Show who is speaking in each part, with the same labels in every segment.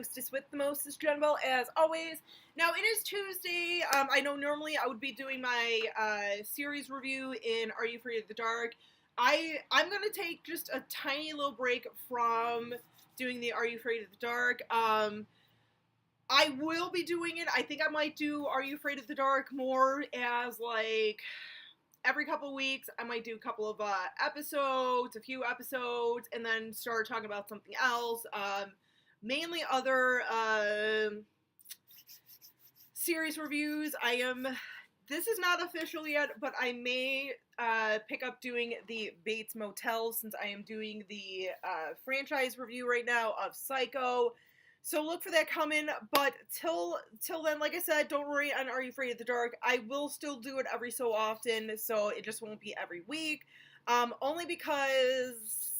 Speaker 1: hostess with the mostest, Jen Bell, as always. Now, it is Tuesday. I know normally I would be doing my series review in Are You Afraid of the Dark? I'm going to take just a tiny little break from doing the Are You Afraid of the Dark? I will be doing it. I think I might do Are You Afraid of the Dark more as, like, every couple of weeks. I might do a couple of episodes, a few episodes, and then start talking about something else. Mainly other series reviews. This is not official yet, but I may pick up doing the Bates Motel since I am doing the franchise review right now of Psycho. So look for that coming, but till then, like I said, don't worry on Are You Afraid of the Dark. I will still do it every so often, so it just won't be every week. Only because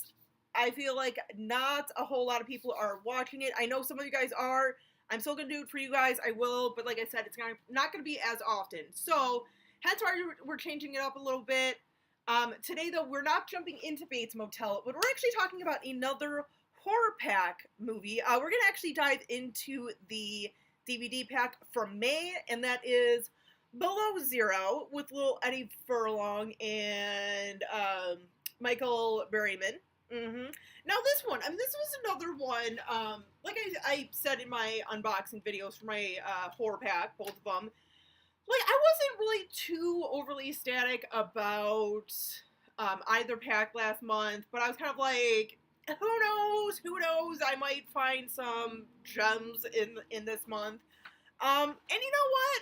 Speaker 1: I feel like not a whole lot of people are watching it. I know some of you guys are. I'm still going to do it for you guys. I will, but like I said, it's not going to be as often. So, hence why we're changing it up a little bit. Today, though, we're not jumping into Bates Motel, but we're actually talking about another horror pack movie. We're going to actually dive into the DVD pack from May, and that is Below Zero with little Eddie Furlong and Michael Berryman. Now this one, this was another one, like I said in my unboxing videos for my horror pack, both of them, like, I wasn't really too overly ecstatic about either pack last month, but I was kind of like, who knows, I might find some gems in this month, and you know what,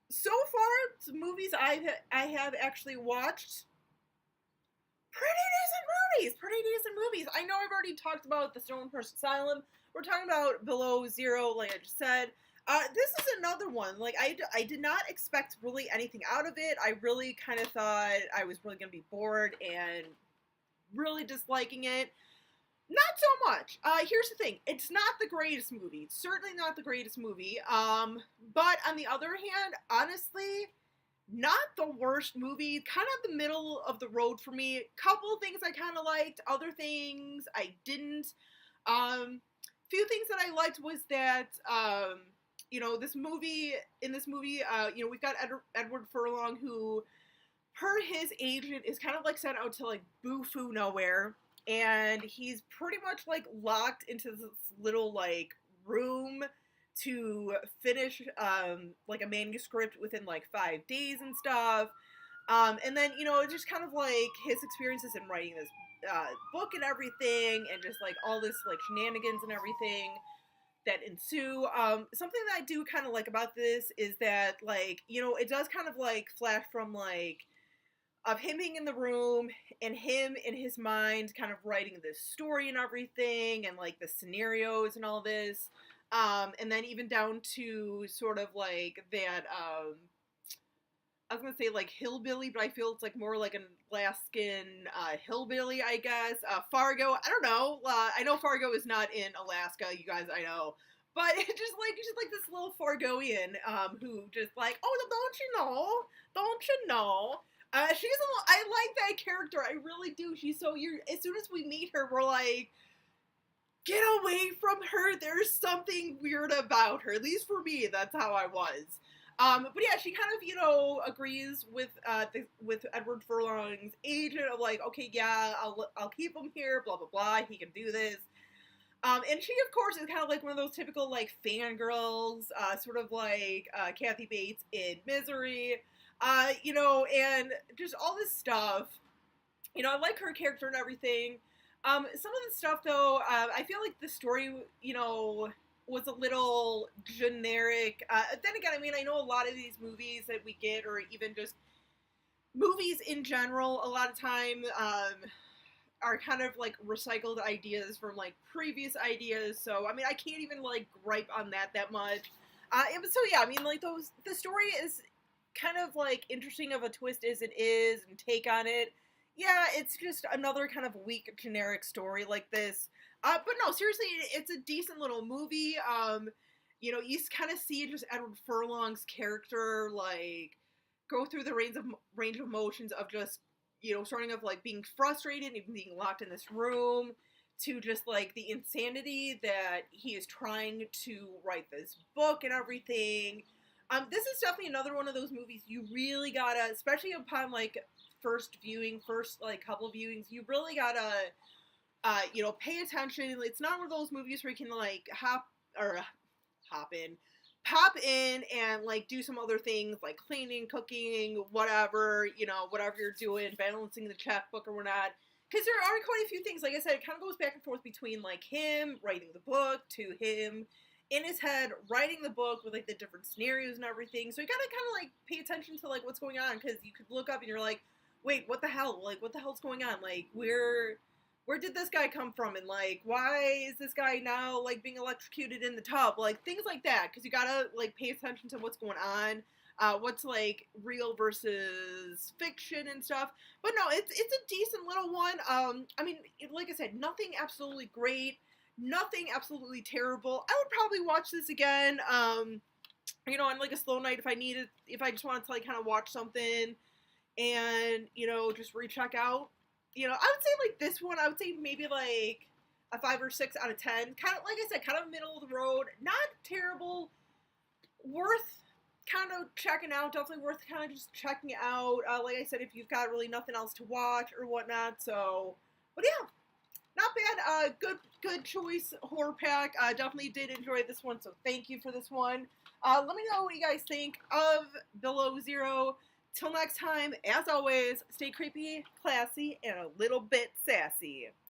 Speaker 1: so far, the movies I have actually watched, pretty decent movies. I know I've already talked about The Stoneforge Asylum. We're talking about Below Zero, like I just said. This is another one. Like, I did not expect really anything out of it. I really kind of thought I was really going to be bored and really disliking it. Not so much. Here's the thing. It's not the greatest movie. It's certainly not the greatest movie. But on the other hand, honestly, not the worst movie, kind of the middle of the road for me. Couple things I kind of liked, other things I didn't. Few things that I liked was that, in this movie, we've got Edward Furlong, who, per his agent, is kind of like sent out to, like, boo-foo nowhere, and he's pretty much, like, locked into this little, like, room to finish, like, a manuscript within, like, 5 days and stuff, and then, just kind of, like, his experiences in writing this, book and everything, and just, like, all this, like, shenanigans and everything that ensue. Something that I do kind of like about this is that, like, it does kind of, like, flash from, like, of him being in the room, and him in his mind kind of writing this story and everything, and, like, the scenarios and all this, and then even down to sort of, like, that, I was gonna say, like, hillbilly, but I feel it's, like, more like an Alaskan, hillbilly, I guess. Fargo, I don't know. I know Fargo is not in Alaska, you guys, I know. But it's just like this little Fargoian, who just like, oh, don't you know? I like that character, I really do. She's so, as soon as we meet her, we're like, get away from her, there's something weird about her. At least for me, that's how I was. But yeah, she kind of, agrees with Edward Furlong's agent of, like, okay, yeah, I'll keep him here, blah, blah, blah, he can do this. And she, of course, is kind of like one of those typical, like, fangirls, sort of like, Kathy Bates in Misery, and just all this stuff. I like her character and everything. Some of the stuff, though, I feel like the story, was a little generic. Then again, I know a lot of these movies that we get, or even just movies in general, a lot of time, are kind of, like, recycled ideas from, like, previous ideas, so, I can't even, like, gripe on that much. So yeah, like, the story is kind of, like, interesting of a twist as it is, and take on it. Yeah, it's just another kind of weak, generic story like this. But no, seriously, it's a decent little movie. You kind of see just Edward Furlong's character, like, go through the range of emotions of just, starting off, like, being frustrated and being locked in this room, to just like the insanity that he is trying to write this book and everything. This is definitely another one of those movies you really gotta, especially upon like first viewing, first like couple viewings, you really gotta, pay attention. It's not one of those movies where you can like pop in and like do some other things like cleaning, cooking, whatever, whatever you're doing, balancing the checkbook or whatnot. Because there are quite a few things, like I said, it kind of goes back and forth between like him writing the book to him in his head writing the book with like the different scenarios and everything. So you gotta kind of like pay attention to like what's going on, because you could look up and you're like, wait, what the hell? Like, what the hell's going on? Like, where did this guy come from? And like, why is this guy now like being electrocuted in the tub? Like things like that, because you gotta like pay attention to what's going on. What's like real versus fiction and stuff. But no, it's a decent little one. I mean, like I said, nothing absolutely great, nothing absolutely terrible. I would probably watch this again. On like a slow night if I just wanted to like kind of watch something and just recheck out. I would say like this one, I would say maybe like a 5 or 6 out of 10. Kind of like I said, kind of middle of the road, not terrible, worth kind of checking out, definitely worth kind of just checking out, like I said, if you've got really nothing else to watch or whatnot. So, but yeah, not bad. Good choice, horror pack. Definitely did enjoy this one, so thank you for this one. Let me know what you guys think of Below Zero. Till next time, as always, stay creepy, classy, and a little bit sassy.